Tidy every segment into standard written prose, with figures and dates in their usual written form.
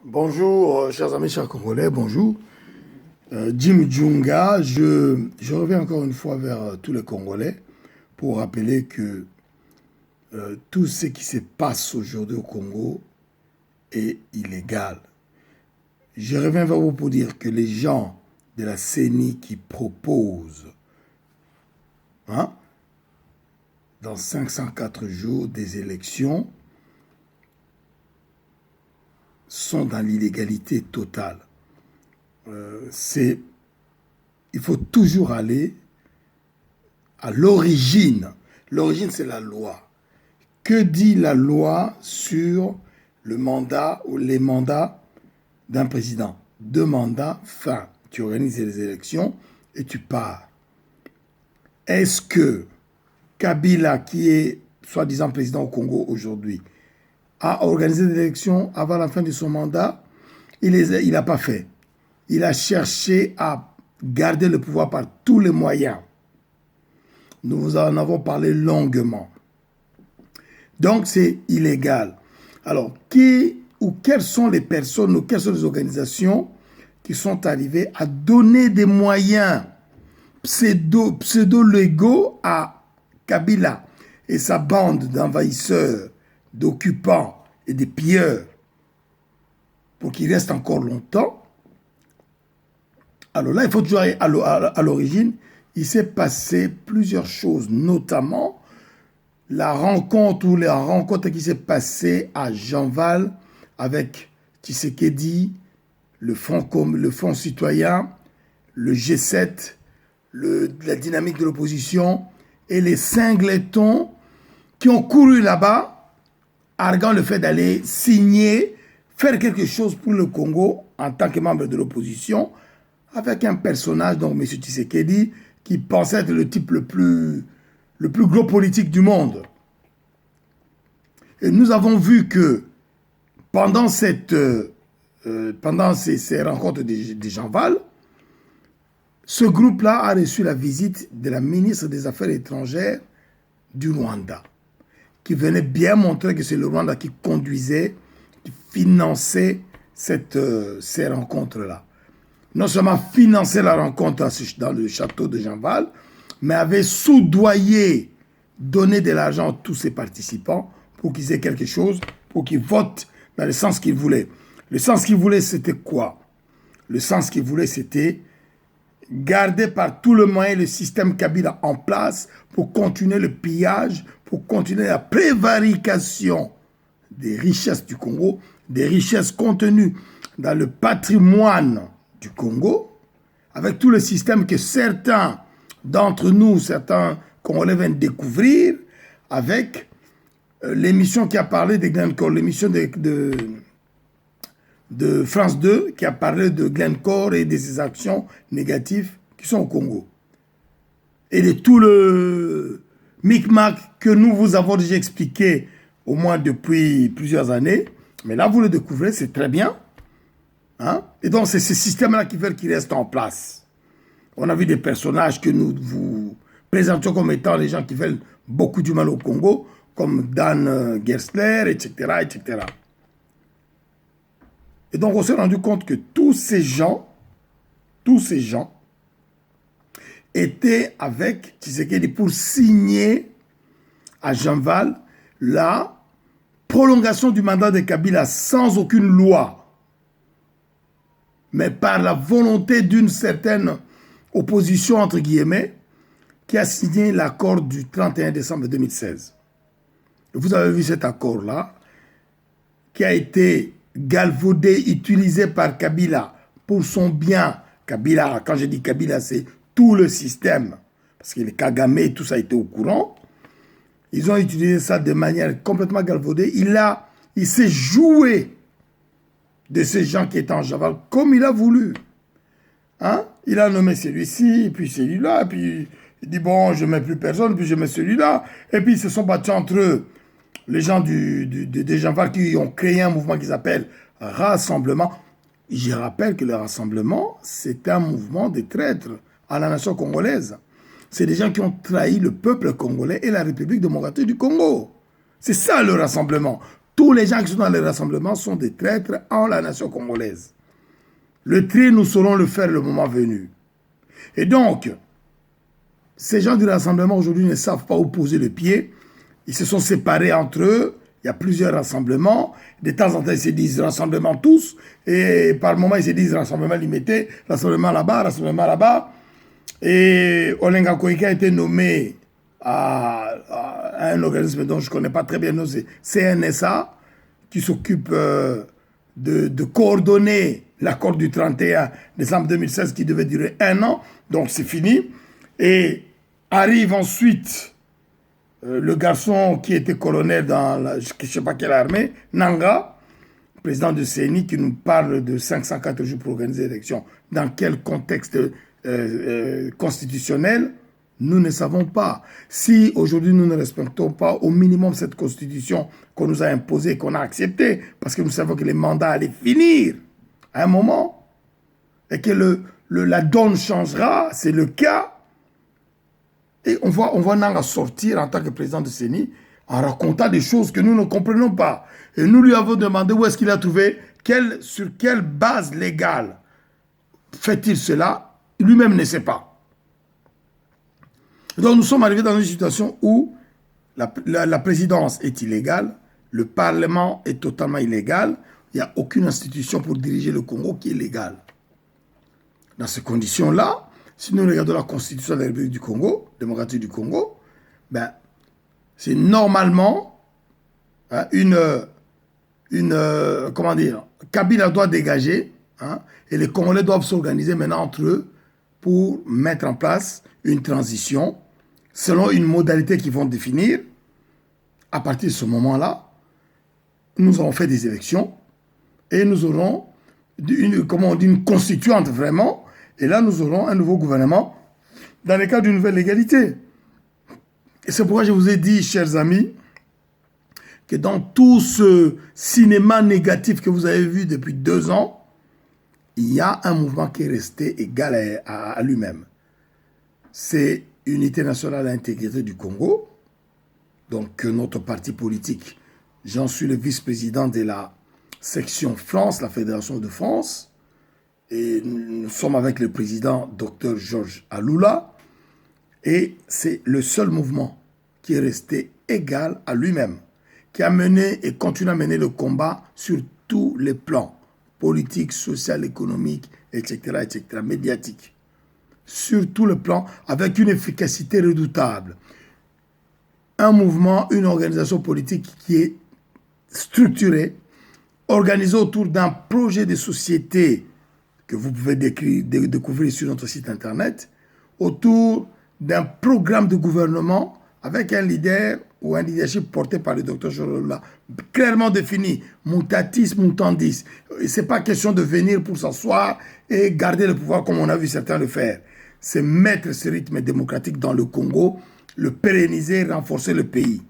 Bonjour, chers amis, chers Congolais, bonjour. Jim Djunga, je reviens encore une fois vers tous les Congolais pour rappeler que tout ce qui se passe aujourd'hui au Congo est illégal. Je reviens vers vous pour dire que les gens de la CENI qui proposent, hein, dans 504 jours des élections, sont dans l'illégalité totale. Il faut toujours aller à l'origine. L'origine, c'est la loi. Que dit la loi sur le mandat ou les mandats d'un président? 2 mandats, fin. Tu organises les élections et tu pars. Est-ce que Kabila, qui est soi-disant président au Congo aujourd'hui, a organisé des élections avant la fin de son mandat? Il n'a pas fait. Il a cherché à garder le pouvoir par tous les moyens. Nous vous en avons parlé longuement. Donc, c'est illégal. Alors, quelles sont les personnes ou quelles sont les organisations qui sont arrivées à donner des moyens pseudo-légaux à Kabila et sa bande d'envahisseurs, d'occupants et de pilleurs pour qu'il reste encore longtemps? Alors là, il faut toujours aller à l'origine. Il s'est passé plusieurs choses, notamment la rencontre qui s'est passée à Jean-Val avec Tshisekedi, le Front citoyen, le G7, la dynamique de l'opposition et les singletons qui ont couru là-bas, arguant le fait d'aller signer, faire quelque chose pour le Congo en tant que membre de l'opposition, avec un personnage, donc M. Tshisekedi, qui pensait être le type le plus gros politique du monde. Et nous avons vu que pendant ces rencontres de Jean-Val, ce groupe-là a reçu la visite de la ministre des Affaires étrangères du Rwanda, qui venait bien montrer que c'est le Rwanda qui conduisait, qui finançait ces rencontres-là. Non seulement finançait la rencontre dans le château de Jean-Val, mais avait soudoyé, donné de l'argent à tous ses participants pour qu'ils aient quelque chose, pour qu'ils votent dans le sens qu'ils voulaient. Le sens qu'ils voulaient, c'était quoi? Le sens qu'ils voulaient, c'était garder par tout le moyen le système Kabila en place pour continuer le pillage, pour continuer la prévarication des richesses du Congo, des richesses contenues dans le patrimoine du Congo, avec tout le système que certains d'entre nous, certains Congolais viennent découvrir, avec l'émission qui a parlé de Glencore, l'émission de France 2 qui a parlé de Glencore et de ses actions négatives qui sont au Congo. Et de tout le micmac que nous vous avons déjà expliqué au moins depuis plusieurs années. Mais là, vous le découvrez, c'est très bien. Hein? Et donc, c'est ce système-là qui veut qu'il reste en place. On a vu des personnages que nous vous présentions comme étant les gens qui veulent beaucoup du mal au Congo, comme Dan Gersler, etc., etc. Et donc, on s'est rendu compte que tous ces gens étaient avec Tshisekedi pour signer à Jean-Val la prolongation du mandat de Kabila sans aucune loi, mais par la volonté d'une certaine opposition, entre guillemets, qui a signé l'accord du 31 décembre 2016. Et vous avez vu cet accord-là, qui a été galvaudé, utilisé par Kabila pour son bien. Kabila, quand je dis Kabila, c'est tout le système, parce que les Kagame, tout ça était au courant. Ils ont utilisé ça de manière complètement galvaudée. Il s'est joué de ces gens qui étaient en Javal comme il a voulu. Hein? Il a nommé celui-ci, puis celui-là, puis il dit bon, je ne mets plus personne, puis je mets celui-là. Et puis ils se sont battus entre eux. Les gens des Javal qui ont créé un mouvement qui s'appelle Rassemblement. Je rappelle que le Rassemblement, c'est un mouvement de traîtres à la nation congolaise. C'est des gens qui ont trahi le peuple congolais et la République démocratique du Congo. C'est ça le Rassemblement. tous les gens qui sont dans les rassemblements sont des traîtres en la nation congolaise. Le tri, nous saurons le faire le moment venu. Et donc, ces gens du rassemblement aujourd'hui ne savent pas où poser le pied. Ils se sont séparés entre eux. Il y a plusieurs rassemblements. De temps en temps, ils se disent rassemblement tous. Et par moment, ils se disent rassemblement limité, rassemblement là-bas, rassemblement là-bas. Et Olenga Koïka a été nommé à un organisme dont je ne connais pas très bien, c'est CNSA, qui s'occupe de coordonner l'accord du 31 décembre 2016 qui devait durer 1 an. Donc c'est fini. Et arrive ensuite le garçon qui était colonel dans je ne sais pas quelle armée, Nanga, président de CENI, qui nous parle de 504 jours pour organiser l'élection. Dans quel contexte constitutionnel? Nous ne savons pas. Si aujourd'hui nous ne respectons pas au minimum cette constitution qu'on nous a imposée, qu'on a acceptée, parce que nous savons que les mandats allaient finir à un moment, et que la donne changera, c'est le cas. Et on voit Nanga sortir en tant que président de CENI en racontant des choses que nous ne comprenons pas. Et nous lui avons demandé où est-ce qu'il a trouvé, sur quelle base légale fait-il cela. Lui-même ne sait pas. Donc nous sommes arrivés dans une situation où la présidence est illégale, le Parlement est totalement illégal, il n'y a aucune institution pour diriger le Congo qui est légale. Dans ces conditions-là, si nous regardons la constitution de la République du Congo, démocratique du Congo, ben, c'est normalement comment dire, Kabila doit dégager, et les Congolais doivent s'organiser maintenant entre eux pour mettre en place une transition selon une modalité qu'ils vont définir. À partir de ce moment-là, nous aurons fait des élections et nous aurons une constituante vraiment. Et là, nous aurons un nouveau gouvernement dans le cadre d'une nouvelle légalité. Et c'est pourquoi je vous ai dit, chers amis, que dans tout ce cinéma négatif que vous avez vu depuis 2 ans, il y a un mouvement qui est resté égal à lui-même. C'est Unité nationale à l'intégrité du Congo, donc notre parti politique. J'en suis le vice-président de la section France, la Fédération de France. Et nous sommes avec le président Dr Georges Aloula. Et c'est le seul mouvement qui est resté égal à lui-même, qui a mené et continue à mener le combat sur tous les plans, politique, social, économique, etc., médiatique. Sur tout le plan, avec une efficacité redoutable. Un mouvement, une organisation politique qui est structurée, organisée autour d'un projet de société que vous pouvez découvrir sur notre site internet, autour d'un programme de gouvernement avec un leader ou un leadership porté par le docteur Jolola, clairement défini, mutatis mutandis. Ce n'est pas question de venir pour s'asseoir et garder le pouvoir comme on a vu certains le faire. C'est mettre ce rythme démocratique dans le Congo, le pérenniser, renforcer le pays.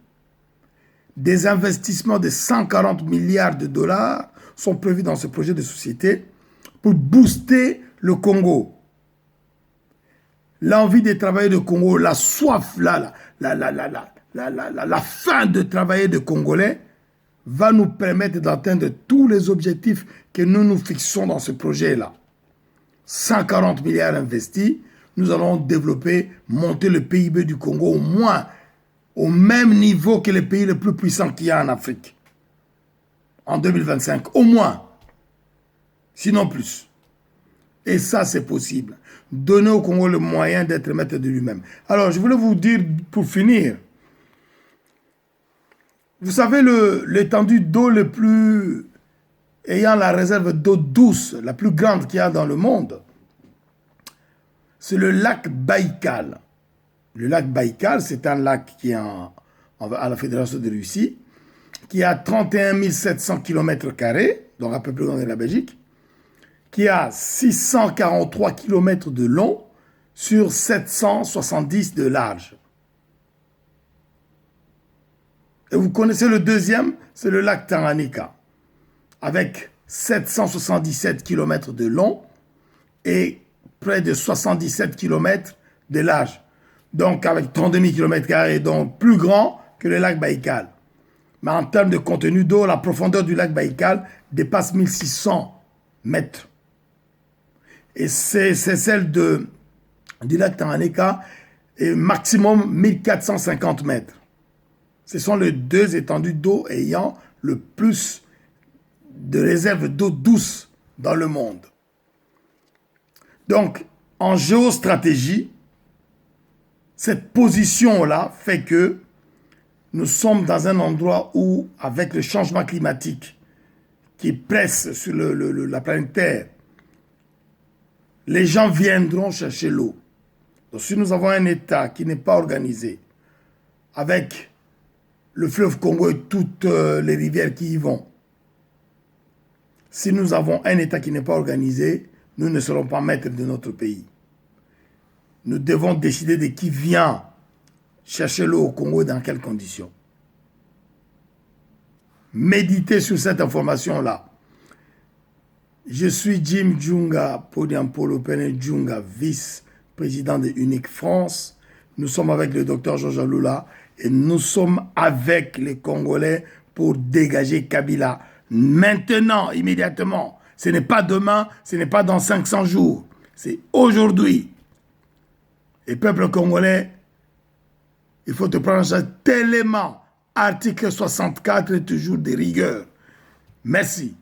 Des investissements de 140 milliards de dollars sont prévus dans ce projet de société pour booster le Congo. L'envie de travailler de Congo, la soif, la faim de travailler de Congolais va nous permettre d'atteindre tous les objectifs que nous nous fixons dans ce projet-là. 140 milliards investis, nous allons développer, monter le PIB du Congo au moins au même niveau que les pays les plus puissants qu'il y a en Afrique. En 2025, au moins. Sinon plus. Et ça, c'est possible. Donner au Congo le moyen d'être maître de lui-même. Alors, je voulais vous dire, pour finir, vous savez, l'étendue d'eau le plus ayant la réserve d'eau douce, la plus grande qu'il y a dans le monde, c'est le lac Baïkal. Le lac Baïkal, c'est un lac qui est à la Fédération de Russie, qui a 31 700 km², donc à peu près dans la Belgique, qui a 643 km de long sur 770 de large. Et vous connaissez le deuxième, c'est le lac Tanganyika, avec 777 km de long et près de 77 km de large. Donc avec 32 000 km², donc plus grand que le lac Baïkal. Mais en termes de contenu d'eau, la profondeur du lac Baïkal dépasse 1600 mètres. Et c'est celle du lac Tanganyika est maximum 1450 mètres. Ce sont les deux étendues d'eau ayant le plus de réserves d'eau douce dans le monde. Donc, en géostratégie, cette position-là fait que nous sommes dans un endroit où, avec le changement climatique qui presse sur la planète Terre, les gens viendront chercher l'eau. Donc si nous avons un État qui n'est pas organisé, avec le fleuve Congo et toutes les rivières qui y vont, si nous avons un État qui n'est pas organisé, nous ne serons pas maîtres de notre pays. Nous devons décider de qui vient chercher l'eau au Congo et dans quelles conditions. Méditez sur cette information-là. Je suis Jim Djunga, Podiampolo Pene Djunga, vice-président de Unique France. Nous sommes avec le docteur Georges Lula et nous sommes avec les Congolais pour dégager Kabila. Maintenant, immédiatement. Ce n'est pas demain, ce n'est pas dans 500 jours. C'est aujourd'hui. Et peuple congolais, il faut te prendre en charge tellement. Article 64 est toujours de rigueur. Merci.